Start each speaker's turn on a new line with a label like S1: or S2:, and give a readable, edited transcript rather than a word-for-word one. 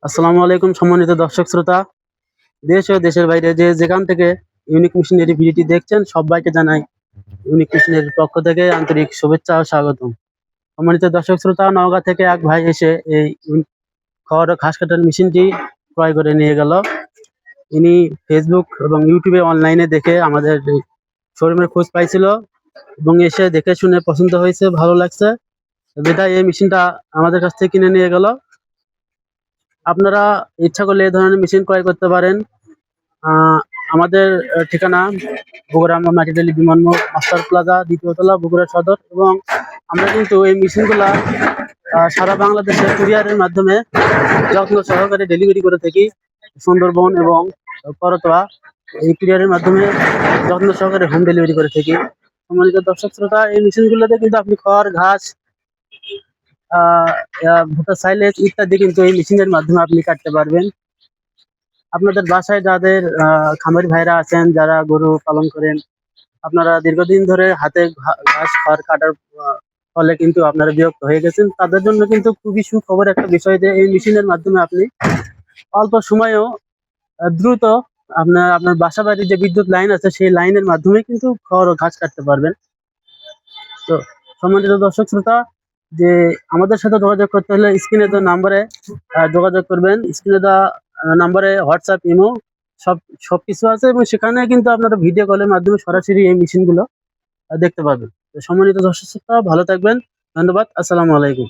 S1: আসসালামু আলাইকুম সম্মানিত দর্শক শ্রোতা, দেশ ও দেশের বাইরে যে যেখান থেকে ইউনিক মেশিনারি ভিডিওটি দেখছেন সবাইকে জানাই ইউনিক মেশিনারির পক্ষ থেকে আন্তরিক শুভেচ্ছা ও স্বাগতম। সম্মানিত দর্শক শ্রোতা, নওগাঁ থেকে এক ভাই এসে এই খড় ও ঘাস কাটার মেশিনটি ক্রয় করে নিয়ে গেল। ইনি ফেসবুক এবং ইউটিউবে অনলাইনে দেখে আমাদের শোরুমের খোঁজ পাইছিল এবং এসে দেখে শুনে পছন্দ হয়েছে, ভালো লাগছে, বিধায় এই মেশিনটা আমাদের কাছ থেকে কিনে নিয়ে গেল। আপনারা ইচ্ছা করলে এই ধরনের মেশিন ক্রয় করতে পারেন। আমাদের ঠিকানা বগুড়া মাটিডালি বিমান মোড়, মাস্টার প্লাজা, দ্বিতীয় তলা, বগুড়া সদর। এবং আমরা কিন্তু এই মেশিনগুলা সারা বাংলাদেশে কুরিয়ারের মাধ্যমে যত্ন সহকারে ডেলিভারি করে থাকি। সুন্দরবন এবং করতোয়া এই কুরিয়ারের মাধ্যমে যত্ন সহকারে হোম ডেলিভারি করে থাকি। সম্মানিত দর্শক শ্রোতা, এই মেশিনগুলোতে কিন্তু আপনি খড়, ঘাস, ভুট্টা, সাইলেজ ইত্যাদি কিন্তু এই মেশিনের মাধ্যমে আপনি কাটতে পারবেন। আপনাদের বাসায় যাদের খামারি ভাইরা আছেন, যারা গরু পালন করেন, আপনারা দীর্ঘদিন ধরে হাতে ঘাস খড় কাটার ফলে কিন্তু আপনারা বিরক্ত হয়ে গেছেন, তাদের জন্য কিন্তু খুবই সুখবর একটা বিষয় যে এই মেশিনের মাধ্যমে আপনি অল্প সময়েও দ্রুত আপনার বাসা বাড়ির যে বিদ্যুৎ লাইন আছে সেই লাইনের মাধ্যমে কিন্তু খড় ও ঘাস কাটতে পারবেন। তো সম্মানিত দর্শক শ্রোতা, যে আমাদের সাথে যোগাযোগ করতে হলে স্ক্রিনে দেওয়া নাম্বারে যোগাযোগ করবেন। স্ক্রিনে দেওয়া নাম্বারে হোয়াটসঅ্যাপ, ইমো সবকিছু আছে এবং সেখানে কিন্তু আপনারা ভিডিও কলের মাধ্যমে সরাসরি এই মেশিনগুলো দেখতে পাবেন। তো সম্মানিত দর্শক শ্রোতা, ভালো থাকবেন। ধন্যবাদ। আসসালামু আলাইকুম।